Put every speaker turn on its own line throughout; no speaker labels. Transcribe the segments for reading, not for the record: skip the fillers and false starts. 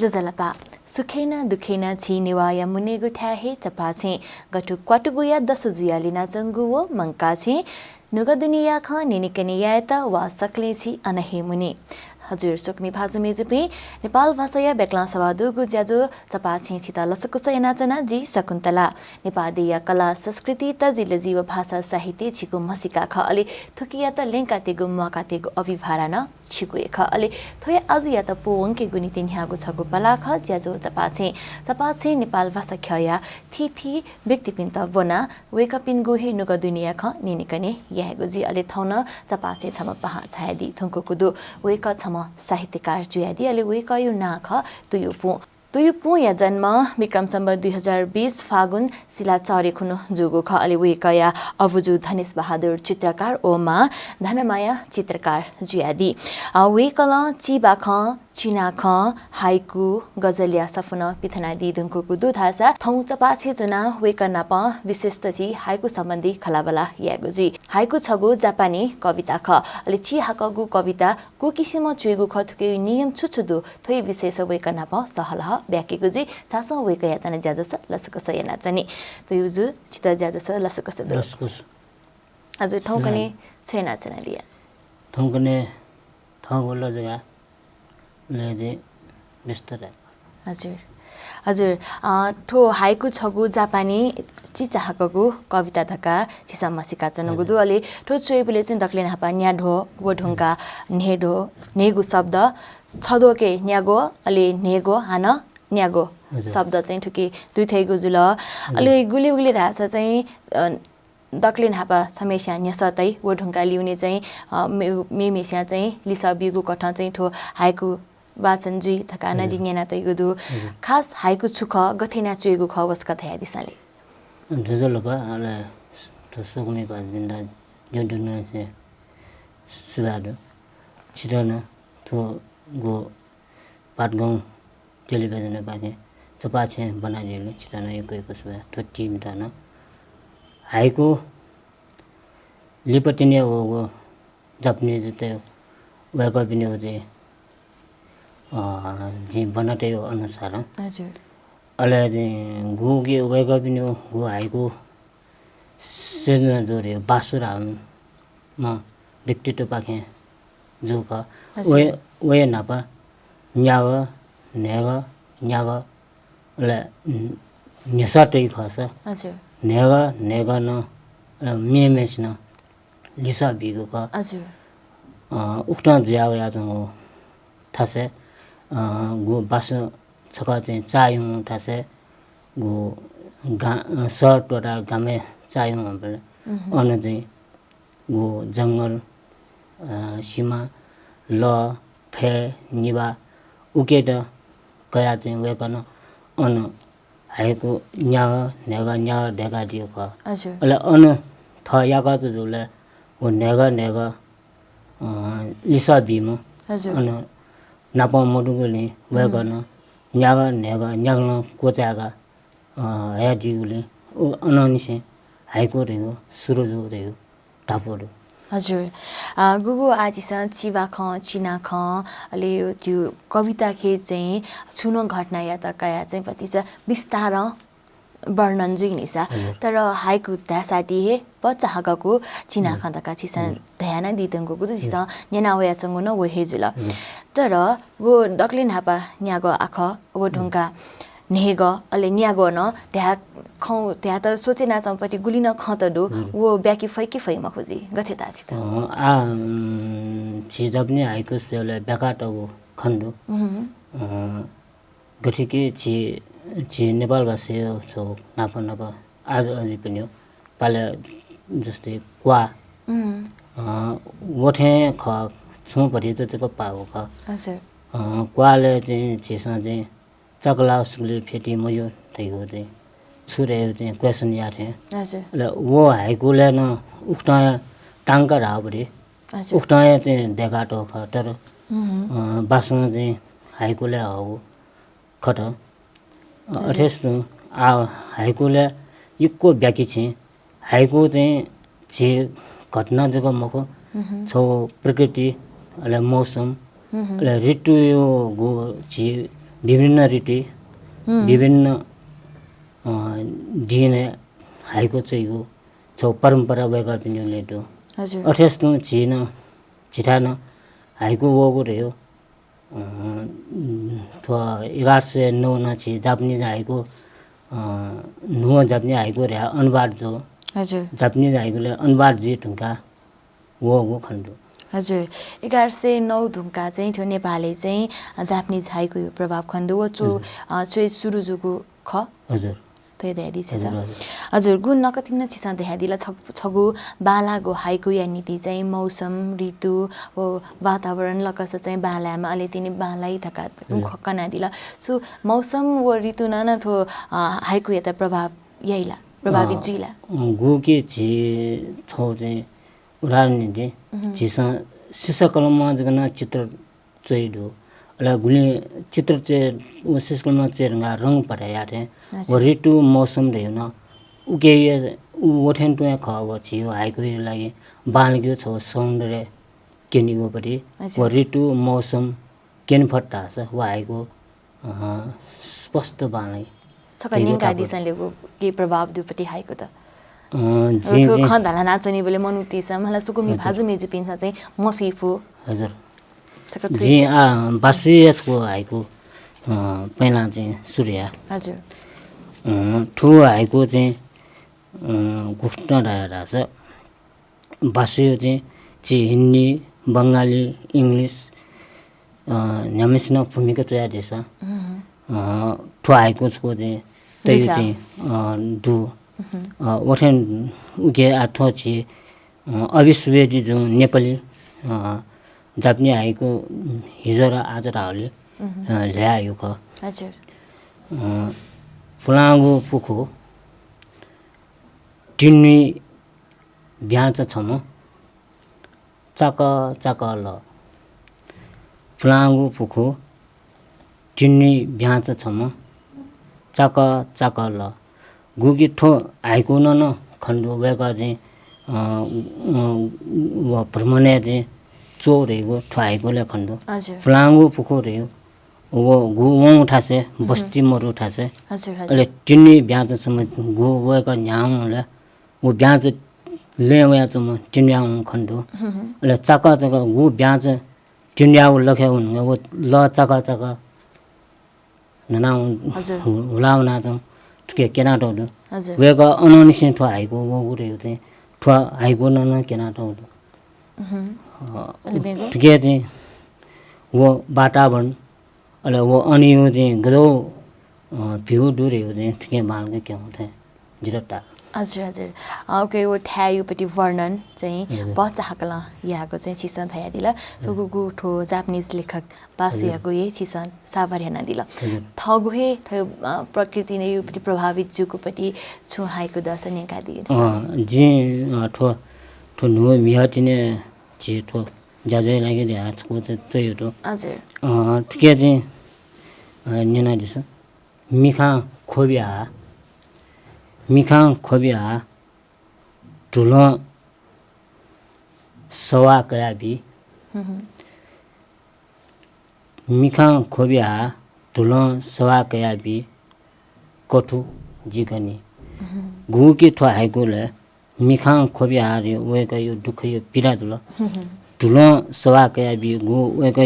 जजलपा सुखेना दुखेना छि निवाया मुनेगु थ्याहे चपाछे गठु क्वाटुबुया दस जुयालिना जंगुवो मंका छे नुग दुनिया ख निनिकनियाता वा सक्ले छि अनहे मुनि हजुर सुकमी भाजु मेजुपे नेपाल भाषाया बेक्ला सभा दुगु ज्याजो चपाछे छिता लसकुस एनाचना जी शकुन्तला नेपादीय कला संस्कृति त जिले जीव भाषा साहित्य छिको मसिका ख अले थुकिया त लेंका तेगु मका तेगु अभिभारा न छिको ख अले थोय आज या त पोवंके गुनि तिन्यागु छगु पला ख ज्याजो चपाछे नेपाल भाषा खया थि व्यक्तिपिन्त बना वेकपिन गुहे नुग दुनिया ख निनिकने यागु जी अले थौन चपाछे छम पहा छायदी थुंको कुदु वेक छम साहित्यकार जुयादी अले वेक यु नाख तुयुपु या जन्म विक्रम सम्वत 2020 फागुन सिला चरे खुनु जुगु ख अले वेकया अबुजु धनेश बहादुर चित्रकार ओमा धनमाया चित्रकार जुयादी वेकल चिबा ख चिना ख हाइकु गजलिया सफुन पिथना दिदुङको दुधासा थौ चपाछे जना वेकना प विशेषत छि हाइकु सम्बन्धी खलाबला यागुजी हाइकु छगु जापानी कविता ख अले छि हाकगु कविता कु किसिम चुइगु ख थुके नियम छुछुदु थोइ विशेष वेकना प सहलह ब्याकेगुजी छास वेक यातना ज्याजस लसकस याना चनि तो युजु चित ज्याजस लसकस हजुर ठौकने छैन चना दिया
ठौकने ठौगुल जगा लेजे बिस्तर
हजुर ठो हाइकु छगु जापानी चिचाहकगु कविता धका चिसा मसिका चनगुदु अले ठो चोइबले चाहिँ दक्ले नापा न्याढो वढुंका नेडो नेगु शब्द छदोके न्यागो अले नेगो हान न्यागो शब्द चाहिँ ठुके दुई थैगु जुल अले गुली राछ चाहिँ दक्ले नापा समेस्या न्यसतै वढुंका लिउने चाहिँ मेमेस्या चाहिँ लिसा बिगु कठ चाहिँ ठो हाइकु वाचन जुई थकाना जिन्याना तैगुदु खास हाइकु छुख गथेना चुइगु ख वस्का थया दिसाले
जजलपा अले तो सुकमी बाजिन्दा जडुना से सुबादो छिटना तो गो पाटगाउँ टेलिभिजन बागे चपाछे बनाइदिनु छिटना एकैको सुबा तो टिम ताना हाइकु लिपटिने हो जापानिज ते वेक पनि हो जे जी बनाते अनुसार
हजुर
अले गु के वेक पनि हो गु हाइकु सेजना जोरे बासुराम म व्यक्तित्व पाखे जुक वे नापा न्याग नेग न्याग ले न्यसाटै खस
हजुर
नेग न मेमेस न लिसा बिगु क
हजुर
उक्टा ज्याव या जङ थासे गु बासु छका चाहिँ चायु थासे गु सर्ट वटा गामे चायु बले अन चाहिँ गु जंगल सीमा ल फे निबा उकेट कया चाहिँ वेकन अन हाइको न्या नेगा न्या डेगा दियो क
हजुर
अले अन थ यागा जुले ओ नेगा लिसा बिमो
हजुर
अन नापा मडुगले वेकन न्यागा नेगा न्यागन कोचागा या दिगुले अननिसे हाइको रेगो सुरुजो रेगो टापोडो
हजुर गुगु आजिसा चिबा ख चिना ख अले त्यो कविता खे चाहिँ छुनो घटना या त कया चाहिँ पति चाहिँ विस्तार वर्णन जुइनिसा तर हाइकु दासाटी हे बच्चा हगको चिना खन्दका छिसा ध्यान दिदंगु गुदु छिसा नेना होया चंगु न वो हेजुल तर गो दक्लिन हापा न्यागो आख वो ढुंका नेग अले न्यागो न त्या खौ त्या त सोचेना चंपटी गुलिन खतदो वो ब्याकी फैकी फैमा खोजी गथेता छित
छिजपनि हाइकु स्पेले ब्याकाटगु खण्डु गठिके छि नेपाल भाषा छौ नापा आज अझै पनि हो पाले जस्तै क्वा गोठे ख छुपरि जतिको पाको ख
हजुर
क्वाले चाहिँ छिसा चाहिँ चकला सुले फेटी मजो थैगो चाहिँ छुरे चाहिँ क्वेशन याथे
हजुर
ल वो हाइकुले न उक्टा टांका राबरे उक्टा चाहिँ देगाटो ख तर बासमा चाहिँ हाइकुले हो खट अथेस्तो आ हाइकुले इक्को ब्याकी छ हाइकु चाहिँ जे घटना जको मको छौ प्रकृति अले मौसम अले ऋतु यो गो जे विभिन्न रीति विभिन्न दिने हाइको चाहिँ छौ परम्परा भएका पनि लेटो
हजुर
अठेस्तो छिन छिटान हाइको वगो रह्यो थो 1109 न छि जापानिज हाइको नुवा जापानिज हाइको रे अनुवाद जो
हजुर
जापानिज हाइकोले अनुवाद जी ढुङ्गा वगो खण्डो
हजुर 1109 ढुङ्गा चाहिँ थियो नेपाली चाहिँ जापानिज हाइको यो प्रभाव खण्डो व चो सुरुजुको ख
हजुर
तो देहदी छ हजुर गुण नकतिन छिसा देहदीला छगु बालागो हाइको या नीति चाहिँ मौसम ऋतु ओ वातावरण लकस चाहिँ बालामा अलि तिनी बालाई थका खकना दिला सो मौसम व ऋतु न थो हाइको यता प्रभाव यहीला प्रभावित जिला
गु के छि छौ चाहिँ उदाहरण नीति छिसा सिसा कलममा जगना चित्र चाहिँ दो अला गुली चित्र चाहिँ वो सिस्कलमा चाहिँ रंग पठाया थे वो ऋतु मौसम रह्यो न उके ओठेन टुया ख छियो हाइको लागि बालग्यो छ सौन्दर्य केनिगो परि वो ऋतु मौसम केन फट्टा छ वो हाइको स्पष्ट बालै
छकनिन गादिसनलेको के प्रभाव दुपटी हाइको त जो खन्दाला नाचनी बोले मनुतिसा मलाई सुकुमी भाजु मेजु पिन्सा चाहिँ मसिफो
हजुर जी बासुयको हाइको पहिला चाहिँ सूर्य
हजुर
ठु हाइको चाहिँ घुट्न रहेछ बासुय चाहिँ हिन्दी बङ्गाली इङ्ग्लिस न्यामिस्न भूमिका तयार देश ठु हाइको छको चाहिँ त्यही चाहिँ दु ओठेन उके आठो छि अविश्वेदी जो नेपाली जापानी हाइको हिजो र आज राले ल्यायो ख
हजुर
फुलाङ्गो पुखो टिन्नी ब्याच छम चाक चाक ल फुलाङ्गो पुखो टिन्नी ब्याच छम चाक चाक ल गुगी ठो हाइको न खण्डो बेका चाहिँ भ्रमणे चाहिँ चो रहेको ठुहाइकोले खण्डो फुलाङ्गो पुखो रह्यो वो गु वङ उठासे बस्ती मरु उठासे अहिले टिन्नी ब्याजसम्म गु गएको न्याङले वो ब्याज ले चम टिन्याउ खण्डो अहिले चाका चाका गु ब्याज टिन्याउ लखे हुनु वो ल चाका चाका ननाउ हुलाउना त के केना टोडो वेको अननिसे ठुहाइको वो रह्यो चाहिँ ठुहाइको न केना टोडो ठिकै चाहिँ वो वातावरण अहिले वो अनि यो चाहिँ गदो भ्यू डुरेको चाहिँ ठिकै बालको के हुँदै जिरटा
हजुर हजुर ओके वो ठ्यायुपट्टि वर्णन चाहिँ बच्चाहकला यहाँको चाहिँ छिसन थाया दिला गु ठो जापानिज लेखक बासुयाको यही छिसन साभार हेर्न दिला थगुहे थयो प्रकृति नै योपट्टि प्रभावित जुकोपट्टि छुहाइको दर्शन एका दिए
जी ठो ठो नु मिहटिने जी ठो जाजै लागि आजको चाहिँ हो
हजुर
ठिकै चाहिँ नेना दिस मिखा खोबिया ठुलो सवा कयाबी मिखा खोबिया ठुलो सवा कयाबी कठु जिगनी गु के ठो हाइकोले मिखा खोबिया रे वेका यो दुख यो पीडा दुल ठुलो सवा कयाबी गु वेका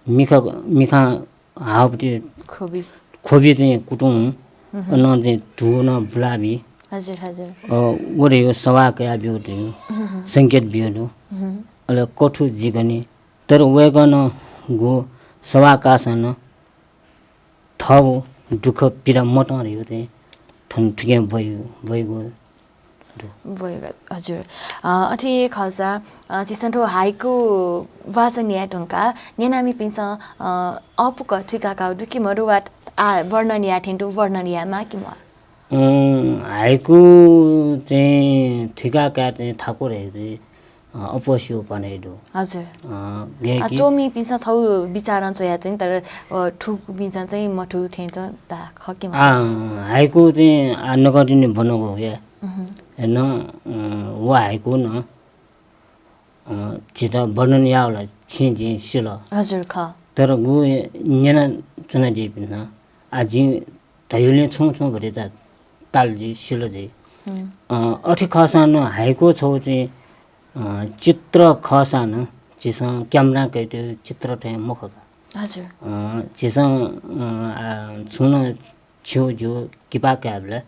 मिखा हावटी खोबी चाहिँ कुटुङ न चाहिँ धुन बुलाबी
हजुर हजुर
ओरे यो सवा कयाबी उठ्यो संकेत बियो अहिले कठु जिगनी तर वेगन गु सवा कासन थौ दुख पीडा मट रह्यो चाहिँ ठन ठिकै भइगयो
हजुर अठे खसा चिसन्ठो हाइको वाचन या ढुङ्का नेनामी पिन्छ अपुक ठिकाका दुखी मरुवाट वर्णन या ठेन्टो वर्णन या माकिमा
हाइको चाहिँ ठिकाका चाहिँ ठाकुर चाहिँ अपस्यो पनेडो
हजुर चोमी पिन्छ छौ विचारन छ या चाहिँ तर ठुक पिन्छ चाहिँ मठु ठेन्ट ता खकेमा
हाइको चाहिँ नगरिने बनेको हो या न वो हाइको न छिटो वर्णन यावला छिजी सिल
हजुर ख
तर गु नेना चुनाजी बिना आजी धैले छौँ छौँ भरे त तालजी सिलोजी अठी खसान हाइको छौ चाहिँ चित्र खसान चिसँग क्यामेरा कैटे चित्र थे मुखका
हजुर
चिसँग छुन छेउ जो किपा क्याबले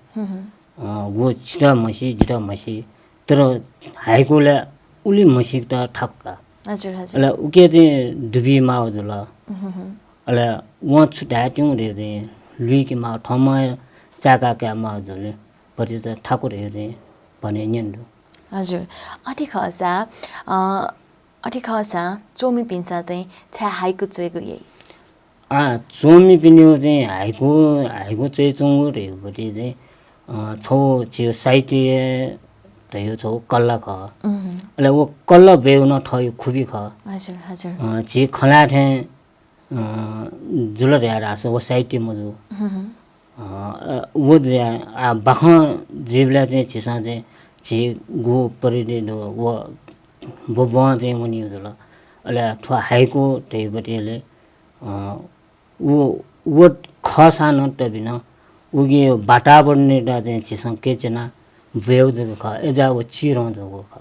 वो छिटा मसी तर हाइकोले उली मसी त ठक्का
हजुर हजुर
अला उके चाहिँ दुबी माउ जुल अला वहाँ छुट्याए ट्यौँ रे चाहिँ लुई कि माउ ठाउँमा चाका क्या माउ जुले परि त ठाकुर हेर्ने भने निन्दु
हजुर अठी खसा चोमी पिन्सा चाहिँ छ्या हाइको चोएको यही
चोमी पिन्यो चाहिँ हाइको चोइ चोङ्गो रे भरि चाहिँ छौ छियो साइटी तयो छौ कल्ला ख अले वो कल्ला बेउन ठयो खुबी ख
हजुर हजुर
छि खला थे जुल रे रास वो साइटी मजु वो बाख जीवला चाहिँ छिसा चाहिँ छि गु परिदे दो वो बबुवा चाहिँ मनि जुल अले ठो हाइको तै बटेले वो खसान त बिना उगे वातावरण ने चाहिँ छिसा के चना वेउ जको ख एजा वो चिरौँ जको ख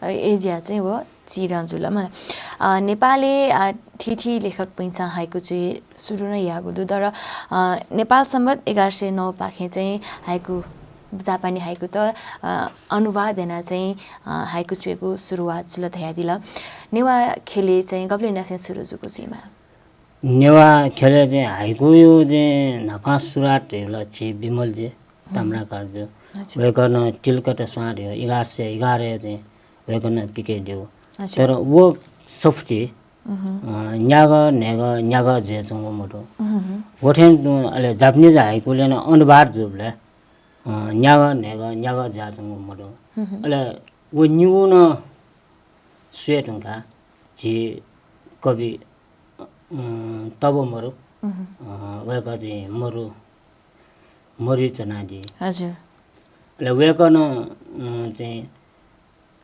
एजिया चाहिँ वो चिरौँ जुलमा नेपाली ठिठी लेखक पैसा हाइको चाहिँ सुरु नै यागुदु तर नेपाल सम्बत 1109 पाखे चाहिँ हाइको जापानी हाइको त अनुवाद हैन चाहिँ हाइको चुएको सुरुवात जुल थया दिला नेवा खेले चाहिँ गब्ले नसे सुरु जुको सीमा
नेवा खेले चाहिँ हाइको यो चाहिँ नाफा सुराट हेला छि बिमल जे ताम्रा कार्य वेकन टिलकट स्वार्यो 1111 चाहिँ वेकन पिके दियो तर वो सफ्टी न्याग जे चंगो मोटो वठेन अले जापानीज हाइकोले न अनुवाद जुबले न्याग जा चंगो मोटो अले वो न्यू न स्वेटंका जी कवि तब मरु वेका चाहिँ मरु चनाजी
हजुर
ले वेकन चाहिँ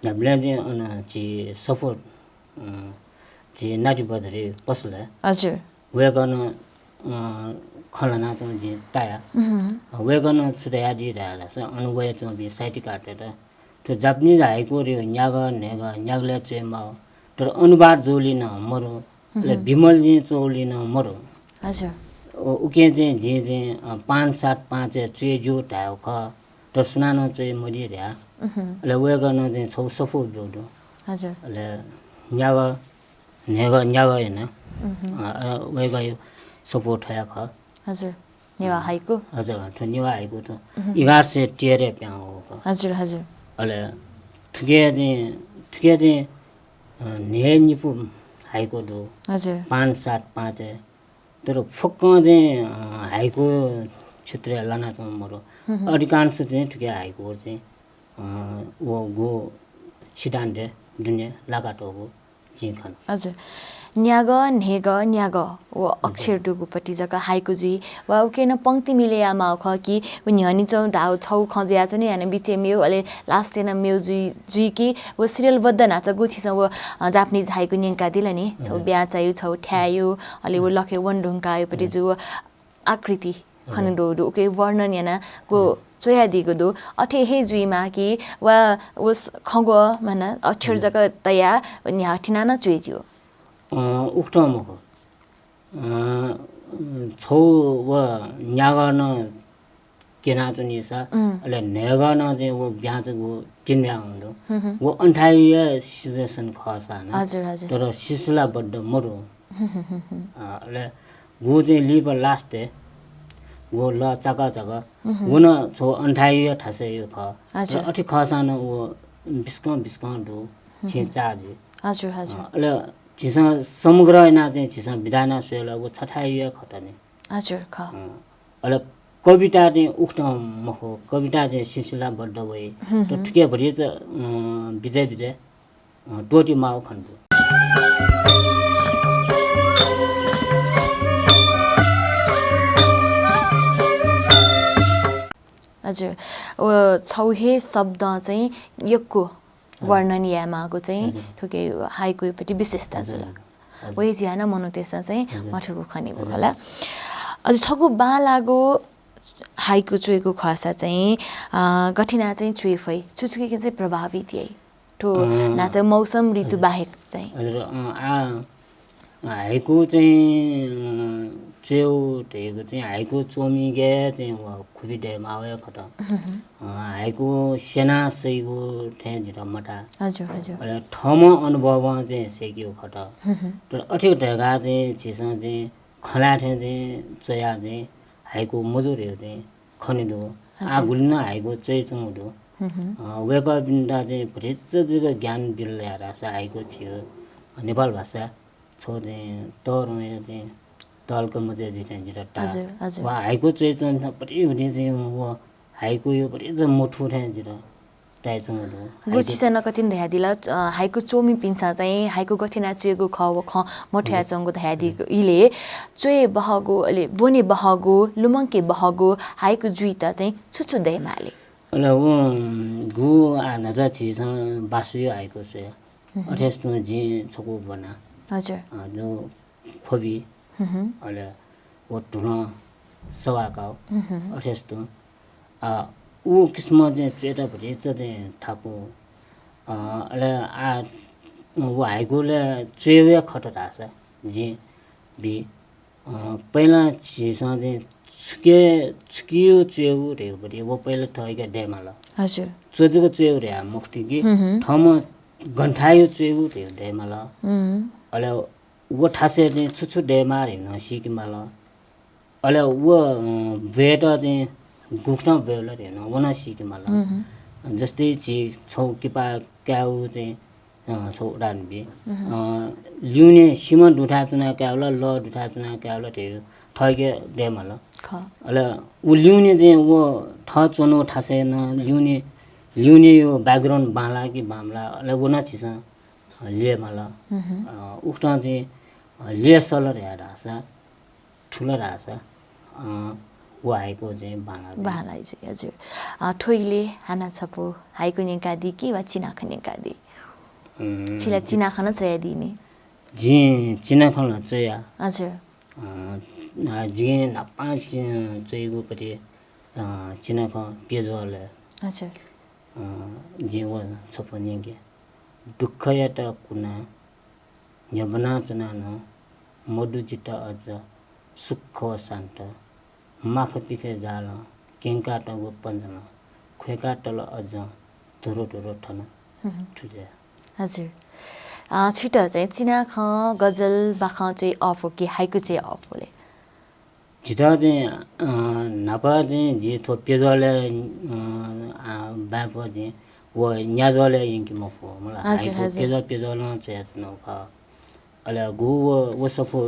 नब्ले चाहिँ अन छि सपोर्ट छि नाटी बदरे पसले
हजुर
वेकन खलना चाहिँ जी ताया वेकन छुट्या जी रहला छ अनुभव चाहिँ बि साइट काटेर त्यो जापानीज हाइको रे न्यागले चाहिँ म तर अनुवाद जोलिन मरु ले बिमल जी चोलिन मरु
हजुर
उके चाहिँ जे चाहिँ 575 चाहिँ जो टायो ख तर सुनानो चाहिँ मरि रह्या ले वेकन चाहिँ छौ सफो बिउडो
हजुर
ले न्याग हैन वेक यो सपोर्ट थया ख
हजुर नेवा हाइको
हजुर नेवा हाइको त 11 टेरे प्याउ हो
हजुर हजुर
अले थुके चाहिँ ने निपु हाइको दो
हजुर
575 तर फुक्क चाहिँ हाइको क्षेत्र लाना त मरो अधिकांश चाहिँ थुके हाइको चाहिँ वो गो सिडान्डे दुनिया लगाटो हो जिखन
हजुर न्याग वो अक्षर डुगुपट्टि जग्गा हाइको जुई वा उके न पंक्ति मिलेयामा ख कि उनी चौ ढाउ छौ खजिया छ नि हैन बिचे मेउ अले लास्ट न मेउ जुई कि वो सिरियल बद्द नाच गुछि छ वो जापानीज हाइको न्यंका दिल नि छौ ब्या चाहियो छौ ठ्यायो अले वो लखे वन ढुंकायो पटि जु आकृति खन दो के वर्णन याना को चोया दिगो दो अठे हे जुइमा कि वा उस खगो माना अक्षर जक तया न्या ठिना न चुइजो
उक्त मख छौ व न्यागन केना चनि सा अले नेगन जे वो ब्याज गो चिन्या हुndo वो अन्ठाइय सिचुएसन खसा न
हजुर हजुर
तर सिसला बड्ड मरो अले गो जे लिब लास्ट वो ल चाका वो न छौ अन्ठाइय ठासे यो ख अठि खसान वो बिस्का दो छिचा जे
हजुर हजुर
अले छिसा समग्र हैन चाहिँ छिसा विधान सोला वो छठाइय खटने
हजुर ख
अले कविता चाहिँ उक्त मखो कविता चाहिँ सिलसिला बड्ड भए त ठिकै भरि चाहिँ विजय टोटी माउ खण्डु
हजुर ओ छौहे शब्द चाहिँ यको वर्णन यामाको चाहिँ ठुके हाइको पटि विशेषता जुल वे ज्यान मनु त्यसमा चाहिँ मठुको खनि भयो होला अझ छगु बा लागो हाइको चुएको खसा चाहिँ गठिना चाहिँ चुइफै चुचुके चाहिँ प्रभावित यही ठो ना चाहिँ मौसम ऋतु बाहेक चाहिँ
हजुर हाइको चाहिँ चेउ ढेको चाहिँ हाइको चोमिगे चाहिँ खुबी मावे खट हाइको सेना सैको ठे जिरा मटा
हजुर हजुर
अहिले ठम अनुभव चाहिँ सेक्यो खट तर अठिक ढेगा चाहिँ छिसा चाहिँ खला ठे चाहिँ चया चाहिँ हाइको मजुरहरू चाहिँ खनिदो आगुलिन हाइको चै चुङदो वेका बिन्दा चाहिँ भरिच ज्ञान बिल्ला रासा हाइको छियो नेपाल भाषा छो चाहिँ तर चाहिँ तलको मजे जिटा वा हाइको चै चुङ परि हुने चाहिँ वो हाइको यो परि मोठो ठे जिरा
गुचिसन कतिन ध्यादिला हाइको चोमी पिन्सा चाहिँ हाइको गठिना चुएको ख मठ्या चंगो ध्यादिको इले चोए बहगो अले बोने बहगो लुमङ्के बहगो हाइको जुइता चाहिँ छुछु दैमाले
अले वो गु आना जा छिस बासुयो हाइको से अठेस न जि छको बना
हजुर
जो खोबी अले वो टुना सवाका अठेस त ऊ किस्म चाहिँ चेटा भरि चाहिँ थाको अले वो हाइकोले चेवे खट रास जी बी पहिला छिसा चाहिँ छुकियो चेउ रे भरि वो पहिला थैके डेमाला
हजुर
चोजको चेउ रे मुक्ति कि ठम गन्ठायो चेउ रे डेमाला अले वो ठासे चाहिँ छुछु डेमा रे न सिकिमाला अले वो भेटा चाहिँ गुक्न बेलर हेर्न वना सिके मलाई जस्तै छि छौ किपा क्याउ चाहिँ छौ रानबी ल्युने सिम दुठा चुना क्याउला ल दुठा चुना क्याउला थियो थैके दे मला अले उ ल्युने चाहिँ वो ठ चोनो ठासेन ल्युने यो ब्याकग्राउन्ड बाला कि बामला अले वना छिस ले मला उक्टा चाहिँ ले सलर हेरासा ठुलो रासा हाइको चाहिँ
बालाई चाहिँ हजुर ठोइले हाना छपो हाइको निकादी कि वा चिनाख निकादी छिला चिनाखन चया दिने
जी चिनाखन चया
हजुर
जी नापा चयगो पति चिनाख पेजले
हजुर
जी वो छपो निगे दुःख याटा कुना यबना चना न मधु जिता अझ सुख शान्त माख पिखे जाल केङका टगो पन्जना खुएका टल अझ धुरो ठन ठुले
हजुर छिटो चाहिँ चिनाख गजल बाख चाहिँ अफ हो कि हाइको चाहिँ अफ होले
छिटो चाहिँ नापा चाहिँ जे थो पेजले बाप चाहिँ वो न्याजले यंकी मफो मलाई हाइको पेजले चाहिँ नखा अले गु वो सफो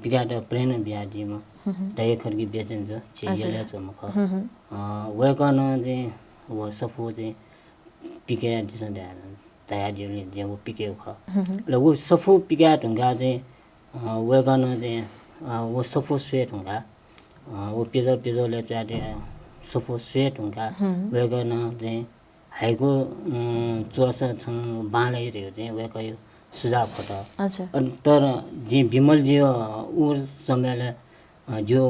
पिगाट प्रेन बियादीमा दाइ खर्गी बेचन जो चेले चमख वेकन चाहिँ वो सफो चाहिँ पिके दिसन दे तया दिने जे वो पिके ख ल वो सफो पिगा ढंगा चाहिँ वेकन चाहिँ वो सफो स्वेट ढंगा वो पेजोले चाहिँ सफो स्वेट ढंगा वेकन चाहिँ हाइको चोस छङ बाले रे चाहिँ वेकयो सुझाव खटा तर जी विमल जी उ समयले जो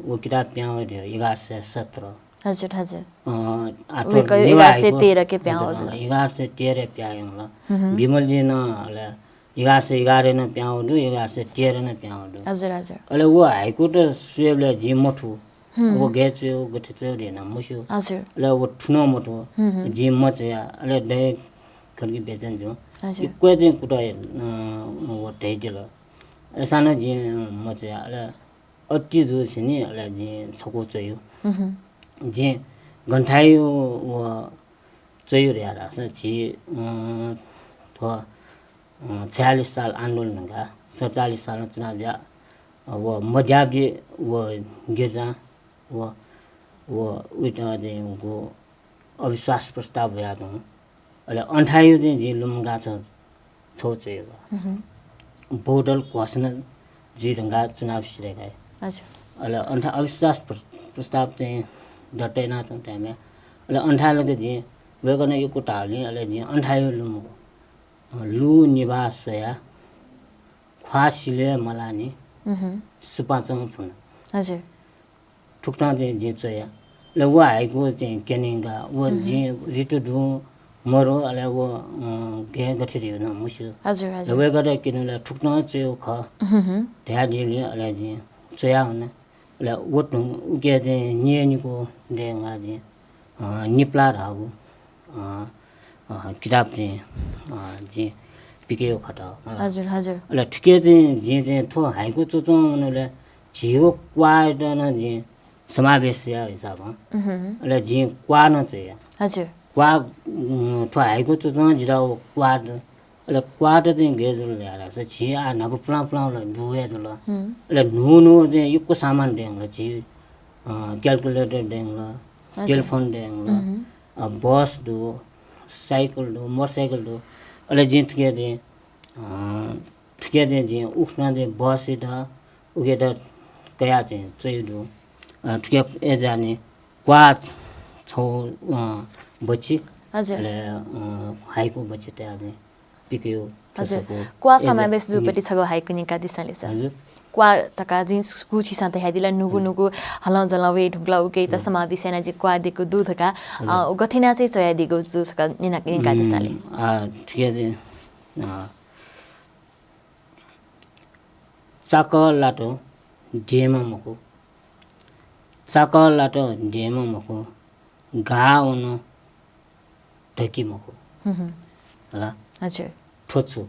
वो किताब प्याउ रे 1117
हजुर हजुर
1113 के प्याउ हजुर 1113 प्याउ ल विमल जी न 1111 न प्याउ दु 1113 न प्याउ दु
हजुर हजुर
अले वो हाइको त सुएबले जी मठु वो गेच्यो गठियो रे न मुस्यो
हजुर
ल वो ठुनो मठु जी मचया अले दे खर्गी बेचन जो इक्वे चाहिँ कुटा वो ढैदिल एसाना जी मचया अले अति जो छ नि अले जी छको चयो जी गन्ठायो वो चयो रे आरा छ तो 46 साल आन्दोलन का 47 साल चुनाव जा वो मध्याव जी वो गेजा वो उता चाहिँ वो अविश्वास प्रस्ताव भया त अले अन्ठायो चाहिँ जी लुमगा छौ चाहिँ बोर्डर घोषणा जी ढंगा चुनाव सिरेगा
हजुर
अले अन्ठा अविश्वास प्रस्ताव चाहिँ दटेना छ टाइममा अले अन्ठालको जी वेगन यो कुटाले अले जी अन्ठायो लु निवास या फासिले मलानी सुपाचङ फुन
हजुर
ठुक्टा चाहिँ जे चोया ल व हाइको चाहिँ केनिङगा व जे रिटु दु मरो अले व गे गठिरि न मुसु
हजुर
ल वे गरे किनले ठुक्टा चोयो ख ध्या दिले अले जे चोया हुन ल व उके चाहिँ नियनिको देंगा जे निप्ला रागु किताब चाहिँ जे पिकेयो खटा
हजुर हजुर
ल ठिकै चाहिँ जे थो हाइको चोचो उनले झियो क्वाड न जे समावेश या हिसाबमा ल जे क्वा न चाहिँ
हजुर
क्वा थो हाइको चोचो जिराउ क्वाड ल क्वाड चाहिँ गेजल ल्याएर छ छि आ नब प्ला प्ला ल दुए ल ल नु चाहिँ युको सामान देङ ल छि क्याल्कुलेटर देङ ल टेलिफोन देङ ल बस दो साइकल दो मोटरसाइकल दो अले जे ठिकै चाहिँ जे उखना चाहिँ बस द उके द कया चाहिँ चाहिँ दो ठिकै ए जाने क्वा छौ बच्ची
हजुर
अले हाइको बच्ची त आले पिक्यो
हजुर क्वा समावेश जुपटी छगो हाइको निका दिसाले छ
हजुर
क्वा तका जिन कुछि साथ हेदिला नुगु नुगु हलाउ जलावे ढुक्ला उके त समावेश हैन जे क्वा दिको दूधका गथिना चाहिँ चया दिगो जु सका निका दिसाले
ठिकै चाहिँ चाकल लाटो डेमा मको चाकल लाटो डेमा मको गाउन ढकी मको होला
हजुर
ठोच्छु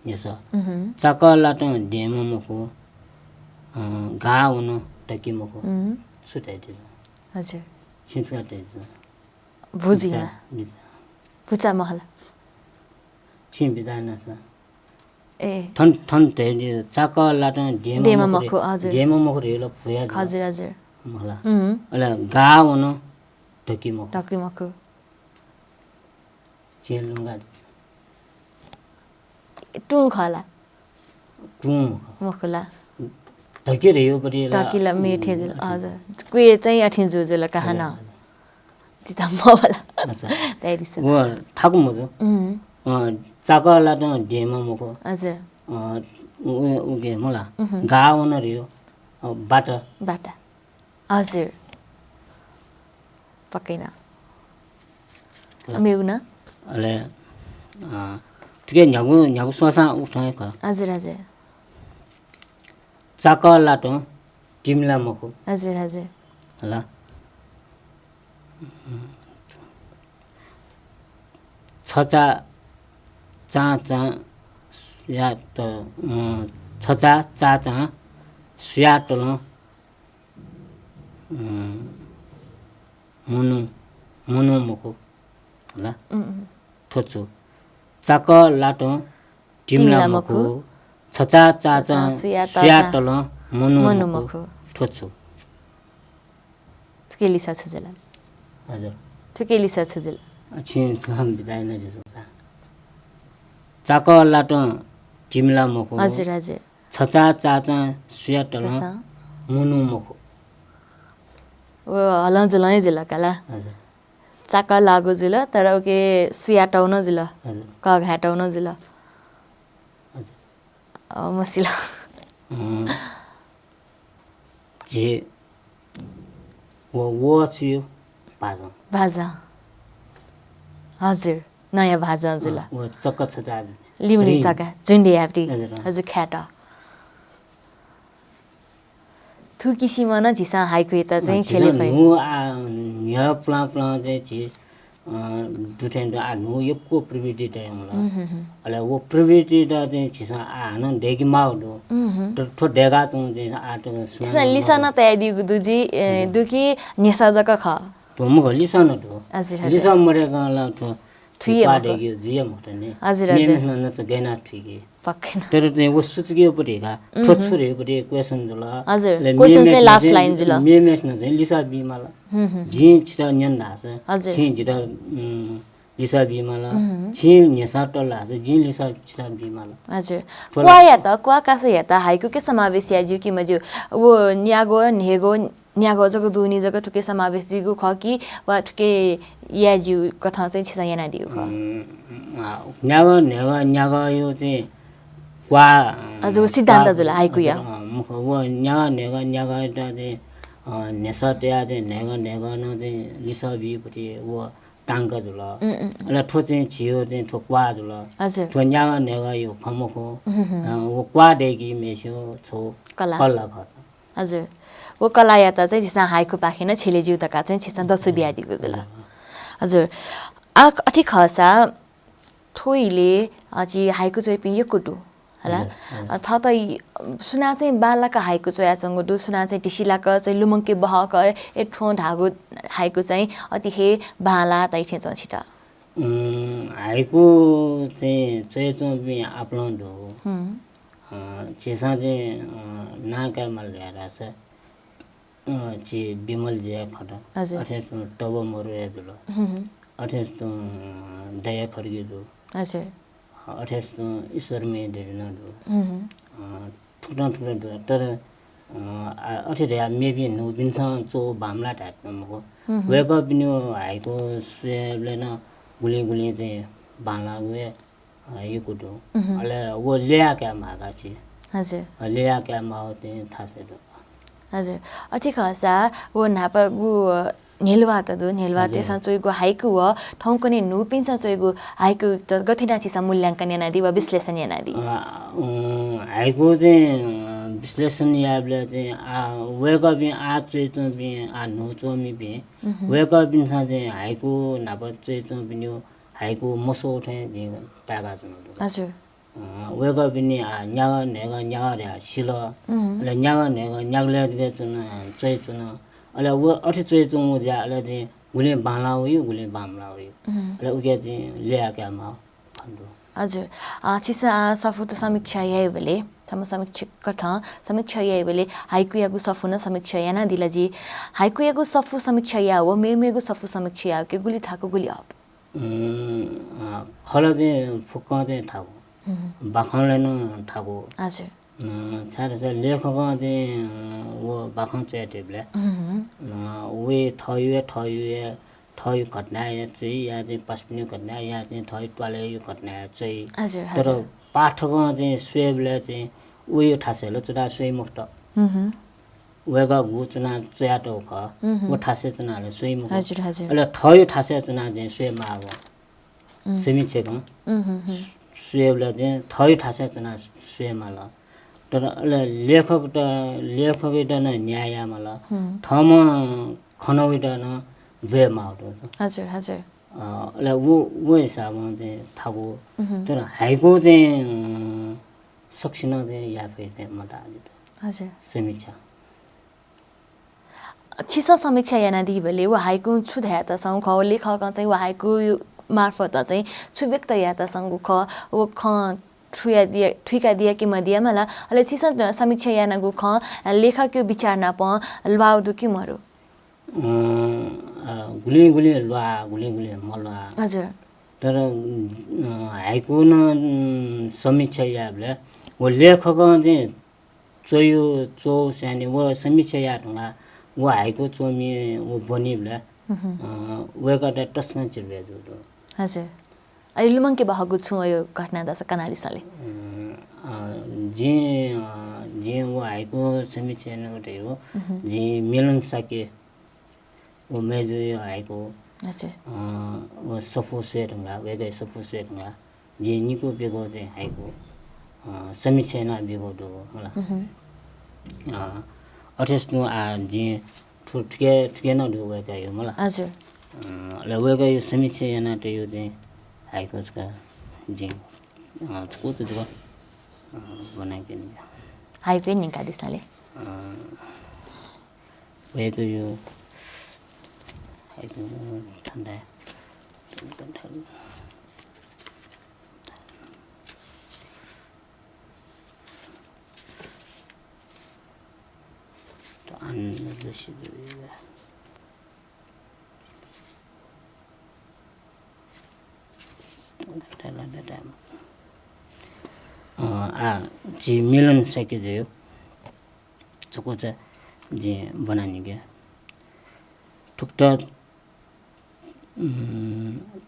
यसो चाकल लाटो डेमा मको गाउन ढकी मको सुटाइदिन्छ
हजुर
सिन्चका दिन्छ
भुजिना भुचा महल
छिन बिदाना छ
ए
ठन ठन तेजी चाकल लाटो
डेमा मको हजुर
डेमा मको रेलो फुया
हजुर हजुर
मला अले गाउन ढकी
मको
चेलुंगा
टु खला
टु
मखला
ढकी रेयो परि
ढकीला मेठे जल हजुर कुए चाहिँ अठिन जुजुल कहना तिता मवाला
अच्छा
ताइदिस
वो ठाकु मजो चाकल लाटो डेमा मको
हजुर
उगे मला गाउन रेयो बाटा
हजुर पक्कैना मेउना
अले ठिकै न्यागु सोसा उठाए क
हजुर हजुर
चाकल लाटो टिमला मको
हजुर हजुर
होला छचा चा चा या त छचा चा चा सुया टल मुनु मको होला थोच्छु चाकल लाटो टिमला मको छचा चा चा सुया टल मुनु मको थोच्छु
केलिसा छजला
हजुर
केलिसा छजला
छिन हम बिदाय न जसो चाकल लाटो टिमला मको
हजुर हजुर
छचा चा चा सुया टल मुनु मको
ओ हलन जलै जिल्ला काला
हजुर
चाका लागो जिल तर ओके सुयाटाउन जिल
हजुर
क घाटाउन जिल मसिला
जे वो छियो
भाजा हजुर नयाँ भाजा जिल
वो चक्क छचा
लिउनी चका जुन्डी आप्टी हजुर ख्याटा थु किसिम न झिसा हाइको यता चाहिँ छेले फै
नु आ न्या प्ला प्ला चाहिँ छि दुटेन आ नु यको प्रिभिटी टाइमला अले वो प्रिभिटी दा चाहिँ झिसा आ न देगी माउ दो ठो देगा तं चाहिँ आ त
झिसा लिसन तया दिगु दुजी दुकी नेसा जका ख
तो म लिसन दो
हजुर
लिसन मरे गला ठो
थुए
पाडेगी जिया मटने
हजुर हजुर
न न गैना ठिके
पक्कै
तर चाहिँ वो सुचगियो परेगा ठोछुरे परे क्वेशन दला
हजुर क्वेशन चाहिँ लास्ट लाइन जिल
मेमेस न चाहिँ लिसा बिमाला जी छिटा न्यन दास
हजुर
छि जिटा लिसा बिमाला छि नेसा टला छ जी लिसा छिटा बिमाला
हजुर क्वा या त क्वा कासे या त हाइको के समावेश या जु कि मजु वो न्यागो नेगो न्यागो जको दुनी जको ठुके समावेश जिगु ख कि वा ठुके या जु कथा चाहिँ छिसा याना दिउ ख
न्यागो न्यागो न्यागो यो चाहिँ क्वा
हजुर सिद्धान्त जुल हाइकु या
मुख वो न्यागा नेगा न्यागा ता चाहिँ नेसा त्या चाहिँ नेगा नेगा न चाहिँ लिसबी पटी वो टाङ्का जुल अला ठो चाहिँ छियो चाहिँ ठो क्वा जुल
हजुर
ठो न्यागा नेगा यो खमखो वो क्वा डेगी मेस्यो छो कला खर
हजुर वो कला या त चाहिँ जिसा हाइकु पाखेन छेले जिउतका चाहिँ छिसा दसु बियादिको जुल हजुर आ अठी खसा थोइले अझी हाइकु चाहिँ पियो कुटु होला थ त सुना चाहिँ बालाका हाइकु चाहिँ याचंगु सुना चाहिँ टिसिलाका चाहिँ लुमङ्के बहक ए ठो ढागु हाइकु चाहिँ अति हे बाला तैथे छिटा
हाइकु चाहिँ बि आपलन दो चिसा चाहिँ नाका मल ल्याएर छ ची बिमल जे खट अथेस टब मरु ए दुल अथेस दया फर्गी दो
हजुर
अठेस ईश्वर में देना दो ठुक्रा ठुक्रा दो तर अठे रे मेबी नो बिनसा चो बामला टाइप मको वेक अप न्यू हाइको स्वेले न गुली गुली चाहिँ बाला वे यो कुटो अले वो लिया क्या मागा छि
हजुर
लिया क्या माउ चाहिँ थासे दो
हजुर अति खसा वो नापा गु नेलवा त दु नेलवा त्यसमा चोइगो हाइकु व ठाउँको नि नुपिन्छ चोइगो हाइकु त गथिनाछि मूल्याङ्कन यानादि वा विश्लेषण यानादि
हाइकु चाहिँ विश्लेषण याबले चाहिँ वेक अप आ चोइ त बि आ नु चोमि बि वेक अप बिनसा चाहिँ हाइकु नाप चोइ त बिन्यो हाइकु मसो उठे जि तागा छ
हजुर
वेक अप बिनि आ न्यागा नेगा न्यागा रे सिल ले न्यागा नेगा न्यागले जे चुन चोइ चुन अले वो अठी चोइ चुङ ज्या अले चाहिँ गुले बाला होयो गुले बामला होयो अले उके चाहिँ ल्या क्या मा भन्नु
हजुर छिसा सफु त समीक्षा याइ बेले सम समीक्षक कथा समीक्षा याइ बेले हाइकु यागु सफु न समीक्षा याना दिलाजी हाइकु यागु सफु समीक्षा या हो मेगु सफु समीक्षा या के गुली थाको गुली अप
खला चाहिँ फुक्क चाहिँ थाको बाखनले न थाको
हजुर
छारे छ लेखक चाहिँ वो बाखन चेटेबले वे थयो घटना या चाहिँ या चाहिँ पस्पिने घटना या चाहिँ थयो टोले यो घटना चाहिँ तर पाठक चाहिँ स्वेबले चाहिँ उयो ठासेलो चुरा स्वे मुक्त वेगा गु चुना चयाटो ख वो ठासे चुनाले स्वे मुक्त
हजुर हजुर
अले थयो ठासे चुना चाहिँ स्वे मागो समीक्षक स्वेबले चाहिँ थयो ठासे चुना स्वे माला तर लेखक त न न्याय मला थम खनौइ त न वे माउट
हजुर हजुर
अले वो हिसाबमा चाहिँ थाको तर हाइको चाहिँ सक्सिन चाहिँ या फेरि मता
हजुर
समीक्षा
छिसा समीक्षा याना दिबले वो हाइको छुध्या त सं ख लेखक चाहिँ वो हाइको मार्फत चाहिँ छुव्यक्त या त संगु ख वो ख ठुका दिया कि मदिया मला अले छिसा समीक्षा याना गु ख लेखक विचार न प लवाउ दु कि मरो
गुली गुली लवा गुली गुली मलवा
हजुर
तर हाइको न समीक्षा याबले वो लेखक चाहिँ चोयो चो साने वो समीक्षा या ढंगा वो हाइको चोमी वो बनिबले वेका टस्न चिरबे दु
हजुर अहिले लुमङ्के बहगु छु यो घटना दस कनाली सले
जे वो हाइको समीक्षा न उठे हो जे मिलन सके वो मेजो हाइको
हजुर
वो सफो सेटंगा वेगे सफो सेटंगा जे निको बेगो चाहिँ हाइको समीक्षा न बेगो दो होला अठेस्नु आ जे ठुके न दो वेगे यो मला
हजुर
ल वेगे यो समीक्षा न त यो चाहिँ हाइको का जे को त जको बनाइदिनु
हाइवे निका दिसाले
वेगे यो हाइको ठण्डा त अन्न जसी जी मिलन सके जो चको छ जे बनानी गया ठुक्टा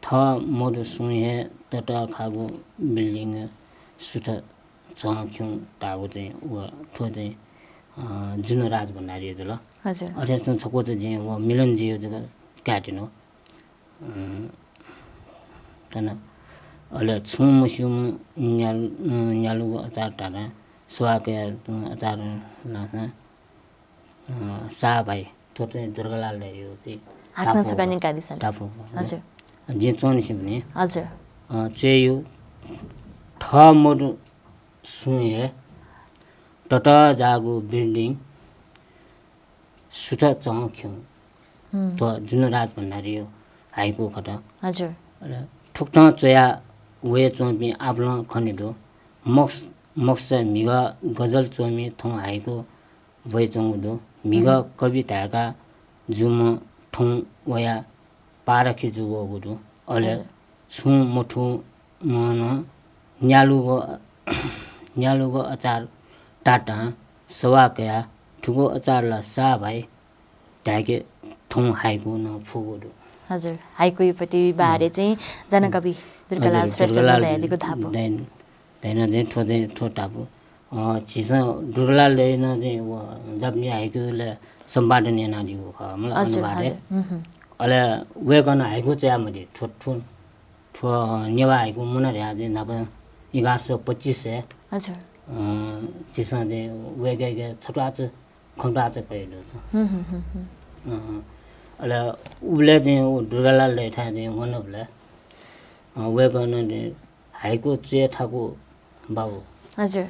थ मोदो सुने तटा खागो बिल्डिंग सुठ चख्यौँ टाको चाहिँ ऊ ठो चाहिँ जुनराज भण्डारी ल
हजुर
अठेस्तो छको चाहिँ ऊ मिलनजी जग्गा काटिनु तन अहिले छु मुस्युम न्यालु अचार टाढा स्वाके अचार सा भाइ त्यो चाहिँ दुर्गालाल यो चाहिँ
हाक्न सकाने गाडी
टापु
हजुर
जे चोनिसी भने
हजुर
चेयु ठ मोड सुए टट जागु बिल्डिङ सुट चख्यौँ त्यो जुनराज भण्डारी यो हाइको खट
हजुर
ठुक्ट चोया वे चोमी आफ्नो खनिदो मक्स मिग गजल चोमी थौँ हाइको वै चौँदो मिग कविताका जुम ठौँ वया पारखी जुगो गुरु अहिले छु मुठु मन न्यालुको अचार टाटा सवाकया ठुको अचारलाई सा भाइ ढाके थौँ हाइको न फुगोडो
हजुर हाइकोपट्टि बारे चाहिँ जनकवि दुर्गालाल श्रेष्ठको थापो
दैन चाहिँ ठो टापु छिस दुर्गालालले न चाहिँ जप्ने हाइकोले सम्पादन नादिको ख मलाई अनुवाद अहिले वे गर्न हाइको चाहिँ मैले ठो नेवा हाइको मुना र्या चाहिँ नब 1125
हजुर
चिस चाहिँ वे गए छोटा चाहिँ खम्टा चाहिँ कहिलो छ अहिले उसले चाहिँ दुर्गालालले थाहा चाहिँ वनबले वे गर्न हाइको चुए थाको बाबु
हजुर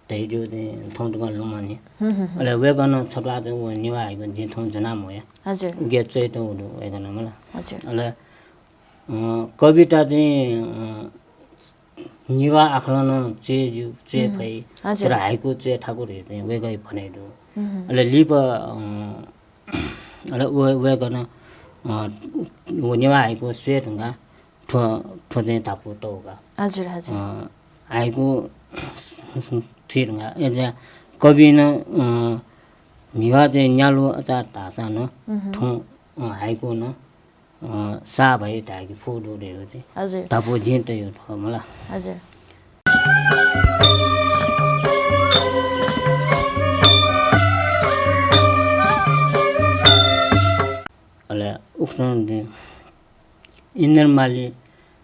त्यही चाहिँ ठाउँ ठाउँमा लुमाने अहिले वे गर्न छोटा चाहिँ ऊ नेवा हाइको जे ठाउँ जनाम हो
हजुर
उगे चुए त उडु वे गर्न मलाई
हजुर
अहिले कविता चाहिँ निवा आख्लन चेजु चे फै र हाइको चे ठाकुर चाहिँ वे गई भनेदो अहिले लिप अहिले वे गर्न निवा हाइको स्वे ढुङ्गा ठो चाहिँ तापु टौका
हजुर हजुर
हाइको ठिढुङ्गा यहाँ कवि न मिगा चाहिँ न्यालो अचार ढासा न ठो हाइको न सा भाइ ढाकी फोटोहरू चाहिँ
हजुर
तापु जिन्ट यो मलाई
हजुर
अहिले उख्न इन्द्रमाली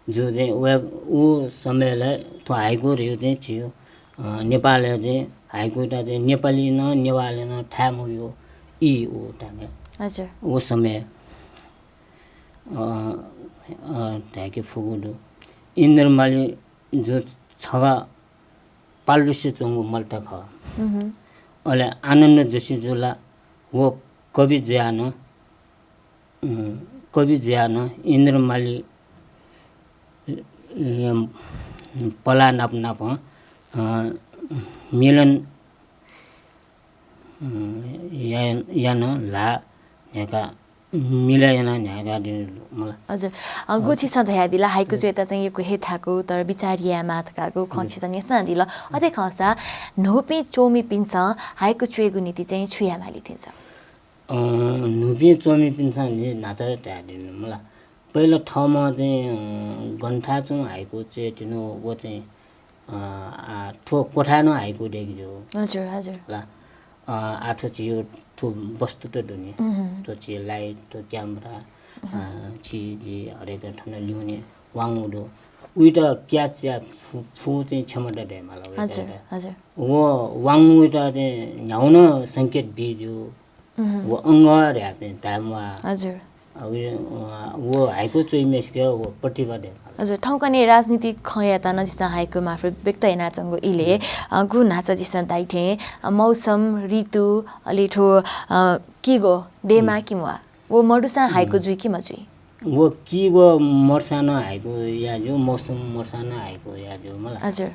जो चाहिँ ऊ समयलाई त्यो हाइको यो चाहिँ थियो नेपालले चाहिँ हाइको चाहिँ नेपाली न नेवारले न ठामो यो ऊ टाङ्गे
हजुर
ऊ समय ढाके फुगुडो इन्द्रमाली जो छगा पालुसे चोङ्गो मल्टा ख अहिले आनन्द जोशी जोला वो कवि ज्यान इन्द्रमाली पला नाप नाप मिलन यान ला यहाँका मिलायना न्यागा मलाई
हजुर गोची सधैँ हाइको चुएता चाहिँ यो हे थाको तर बिचारिया माथकाको खसी चाहिँ यस्तो दिल अझै खसा नोपी चोमी पिन्छ हाइको चुएको नीति चाहिँ छुया माली थिएछ
नुपी चोमी पिन्छ नि नाचा ट्याडिनु मलाई पहिलो ठाउँमा चाहिँ गन्ठा चौँ हाइको चेटिनु वो चाहिँ ठो कोठा न हाइको डेक्यो
हजुर हजुर
ल आठो चियो ठो वस्तु त दुनी तो ची लाइट तो क्यामेरा चिजी हरेक ठाउँ ल्याउने वाङडो उइटा क्याच या फु चाहिँ क्षमता दे मलाई
हजुर हजुर
वो वाङ उइटा चाहिँ न्याउन संकेत बिजु वो अंगार या चाहिँ दामवा
हजुर
वो हाइको चोइमेस के वो प्रतिभा दे
हजुर ठाउँकने राजनीतिक खयाता नजिता हाइको मार्फत व्यक्त नाचंगो इले गु नाच जिसन दाइथे मौसम ऋतु अलिठो किगो डेमा किमवा वो मडुसा हाइको जुइ कि मजुइ
वो किगो मर्साना हाइको या जो मौसम मर्साना हाइको या जो मलाई
हजुर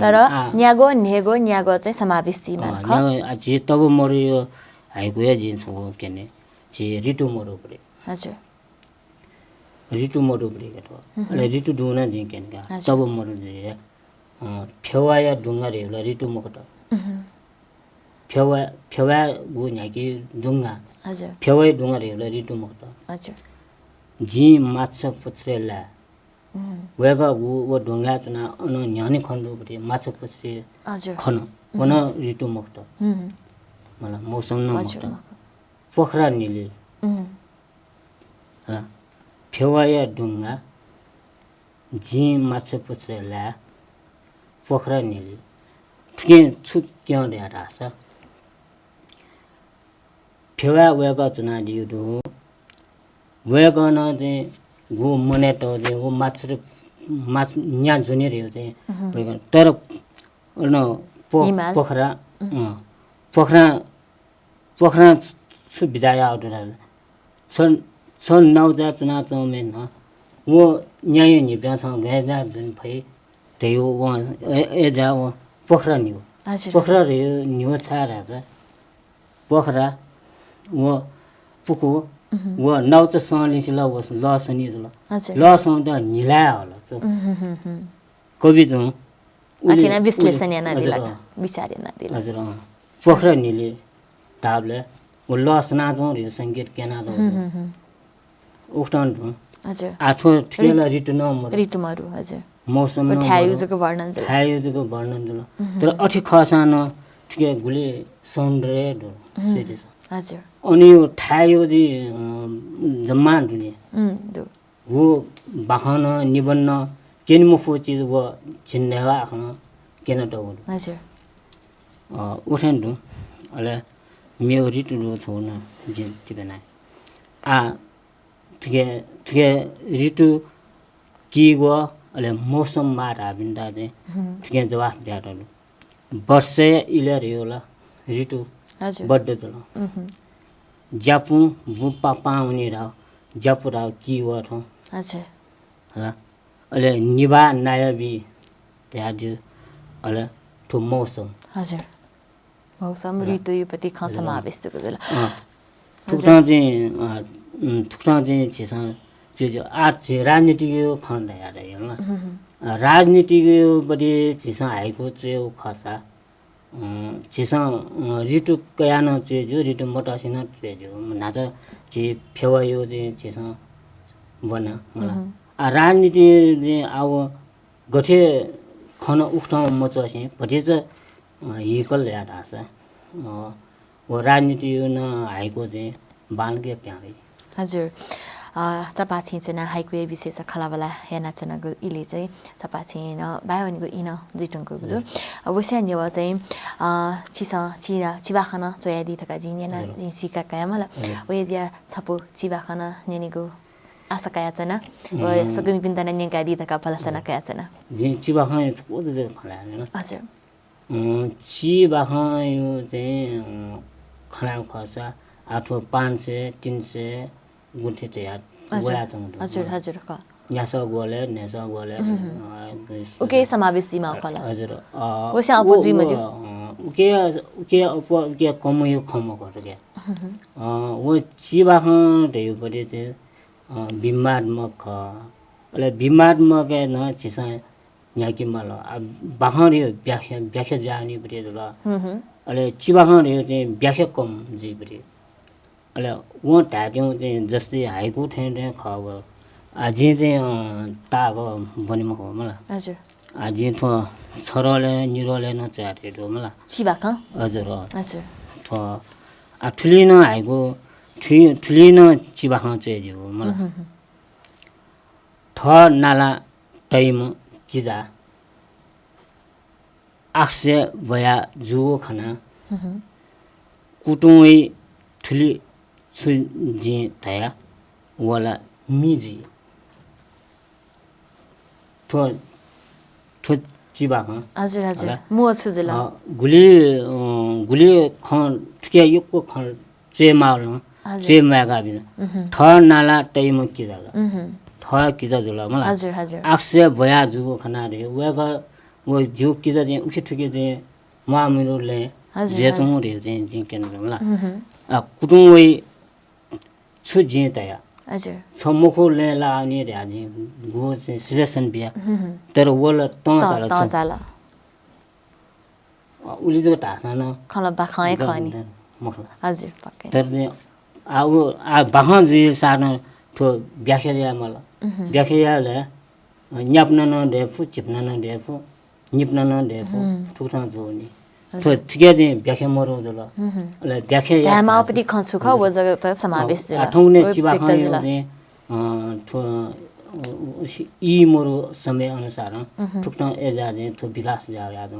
तर न्यागो नेगो न्यागो चाहिँ समावेश छि मार्ख
जे तब मरियो हाइको या जिन्सको केने जे ऋतु मरो परे
हजुर
ऋतु मरु ब्रेकेट अहिले ऋतु डुङ्गा जिकेनका तब मरु जे फेवाया ढुङ्गा रेला ऋतु मकट फेवा गु न्याकी ढुङ्गा
हजुर
फेवाय ढुङ्गा रेला ऋतु मकट
हजुर
जी माछा पुछरेला वेगा वो ढुङ्गा चुना अन न्यानी खण्डुपट्टि माछा पुछ्री खन वन ऋतु मुक्त मलाई मौसम न मुक्त पोखरा निली फेवाया ढुङ्गा जी माछा पुछ्रे ला पोखरा निली ठुके छु क्यों रे रासा फेवा वेगा चुना दिउ वेगा न चाहिँ गो मने त चाहिँ वो माछ न्या जुने रे चाहिँ तर न पोखरा पोखरा छु बिदाया आउटरा सन नाउजा चुना चौमेन वो न्याय नि ब्याछ गएजा जुन भई त्यो व एजा व पोखरा निउ पोखरा रे निउ छारा पोखरा वो पुको वो नाउच सलिस ल वस लसनी ल लसौं त निला होला कवि त
अथिना विश्लेषण याना दिला विचार याना दिला
हजुर पोखरा निले ताबले वो लसना जो रे संगीत केना दो उठन
हजुर
आठो ठेला
ऋतुमारु हजुर
मौसम न
थायुजको वर्णन
जुल तर अठी खसान ठिके गुले सौन्दर्य दो सेदिस
हजुर
अनि यो ठायो दि जम्मा दुनिया वो बाखन निबन्न केन मुफो चीज वो छिन्नेगा आखन केन टगु
हजुर
उठन दु अले मेरो ऋतु रो छोन जिन तिबना आ ठिके ऋतु की गो अले मौसम मारा बिन्दा दे ठिके जवाफ ब्याटलु वर्षे इले होला ऋतु
हजुर
बड्डे त जापु बुपा पाउने र जापुरा की व थो
हजुर
ह अले निबा नायबी त्याजु अले ठो मौसम
हजुर मौसम ऋतु यो पति ख समावेश गदला
थुक्ता चाहिँ छिसा जो आर्ट राजनीतिक खण्ड याद हैन राजनीतिक बडी छिसा आएको चाहिँ खसा छिसा ऋतु कयान चाहिँ जो ऋतु मटासिन चाहिँ जो नाच चाहिँ फेवायो चाहिँ छिसा बना मलाई राजनीति चाहिँ अब गथे खन उठ्न मचासे भटे चाहिँ हिकल याद आछ वो राजनीति न आएको चाहिँ बालके प्यारे
हजुर चपाछि चना हाइकुए विशेष खलाबला हेना चनाको इले चाहिँ चपाछि न बायोनिको इन जिटुङको गुदु अवश्य नेवा चाहिँ चिबाखना चयादी थका जिनेना जिसिका कायमला ओयजिया छपो चिबाखना नेनिको आशा कायाचना व सगुमी बिन्दना नेका दि थका फलसना कायाचना
जि चिबाखना छपो दे खलाने
हजुर
चिबाखना यो चाहिँ खला खसा आठो 500 300 गुठे तयार गोया त
हजुर हजुर ख
यास गोले नेसा गोले
ओके समावेशीमा खला
हजुर
ओसे अपोजि मजु
उके कम यो खम गर्छ के वो चिबाख देउ परे चाहिँ बिमारमक अले बिमारमक न छिसा याकी मल बाखर यो व्याख्या जानी परे ल अले चिबाख यो चाहिँ व्याख्या कम जी परे अले वो टाट्यौ चाहिँ जस्तै हाइकु ठेन खब आजि चाहिँ ताको बनिम हो मलाई
हजुर
आजि थो छरले निरोले न चाटेको मलाई
चिबाख
हजुर
हजुर
थो आ ठुलिन हाइकु ठुलिन चिबाख चाहिँ जो मलाई थ नाला टाइम किजा आक्से भया जुगो खाना कुटुई ठुली जी थाया वाला मिजी थो चिबा
हजुर हजुर मो छुजला
गुली खन ठिके यको खन चेमाल चेमागा बिन थ नाला टाइम किजा थ किजा जुला मलाई
हजुर हजुर
आक्से भया जुगो खाना रे वेगा वो जु किजा चाहिँ उखे ठुके चाहिँ मामिरोले जेचौ रे चाहिँ जिकेन मलाई आ कुटुई छु जे तया
हजुर
सम्मुखो ले लाउने रे आदि गो चाहिँ सिलेक्सन बिया तर वल त चाला उली जो टासन
खला बाखाय खनी हजुर पक्कै
तर आ बाखा जे सार्न ठो व्याख्या या मलाई व्याख्याले न्याप्न न डेफु चिप्न न डेफु निप्न न डेफु ठुक्ठा जोनी थो ठिकै चाहिँ व्याख्या मरो जल अले व्याख्या या
धामापति खन्छु ख व जगत समावेश जल
आठौने चिबा ख यो चाहिँ ठो ई मरो समय अनुसार ठुक्ठा एजा चाहिँ थो विकास जाव याद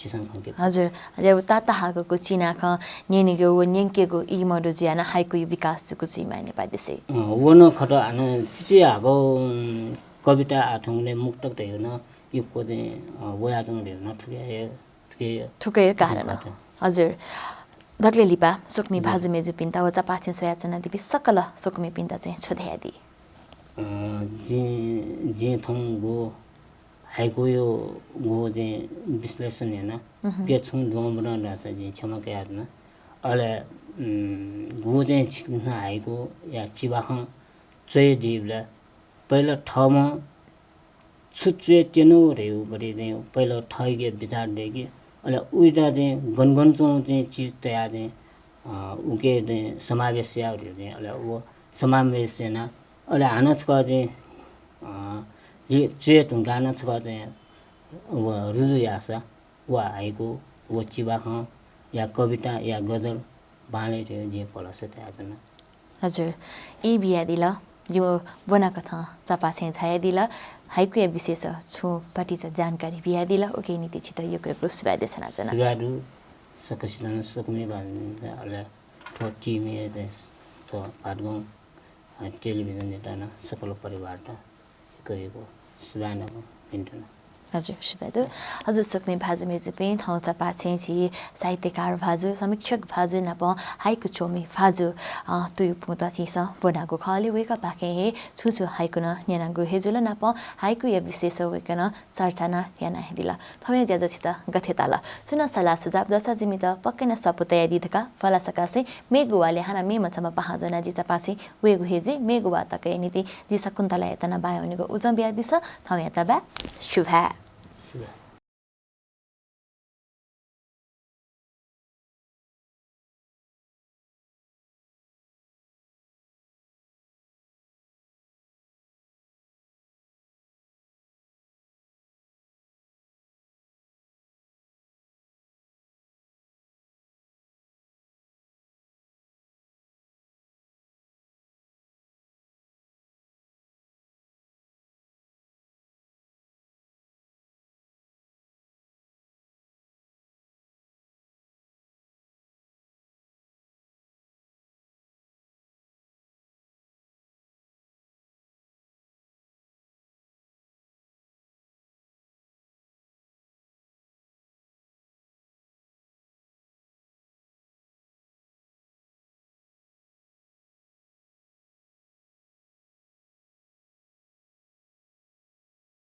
चिसन खके
हजुर अब ताता हागको चिना ख नेनेगो व नेंकेगो ई मरो ज्याना हाइको विकास जुको चिमा नेपादेसे
वन खट आन चिचे हागो कविता आठौने मुक्तक त हेर्न यो को चाहिँ वया चाहिँ हेर्न ठुकै
कारण हजुर दग्ले लिपा सुक्मी भाजु मेजु पिन्ता वचा पाछिन सोयाचना दिपि सकल सुक्मी पिन्ता चाहिँ छोध्यादी
जे थङ गो हाइको यो गो चाहिँ विश्लेषण हैन पेछुङ डोमबन रहछ जे क्षमा के याद न अले गो चाहिँ छिक्न हाइको या चिबाख चोय दिबला पहिला ठाउँमा छुच्चे टेनो रेउ बढी चाहिँ पहिला ठगे विचार देकी अले उइदा चाहिँ गनगन चाहिँ चीज तया चाहिँ उके चाहिँ समावेश याउरे चाहिँ अले वो समावेश हैन अले हानस क चाहिँ ये चेट गाना छ चाहिँ व रुजु यासा वा हाइको वो चिबाख या कविता या गजल बाले जे पलस तया जन
हजुर ई बिया दिल जो बना कथा चापाछे छाया दिल हाइको या विशेष छु पाटी छ जानकारी बिया दिल ओके नीति छित यो सुवादे छना जना
सुवादु सकसिन सुक्ने भन्छ अले थो टिमी दे थो पाटगौ टेलिभिजन नेटाना सकल परिवार त गरेको सुवानको पिन्टना
हजुर सुवादु हजुर सुक्मे भाजु मेजु पे ठाउँचा पाछे छि साहित्यकार भाजु समीक्षक भाजु नप हाइको चोमी भाजु तुयु पुता छिस बनाको खले वेका पाखे हे छुछु हाइको न न्यानागु हेजुल नप हाइको या विशेष वेकन चर्चा न याना हेदिला थमे ज्याज छित गथेताला सुन सला सुझाव दसा जिमित पक्कै न सपुत या दिधका फला सकासे मेगुवाले हाना मे मछमा पहाजना जिचा पाछे वेगु हेजे मेगुवा तकै नीति जि सकुन्तला यतना बायोनिको उजम बिया दिस थमे यता बा शुभ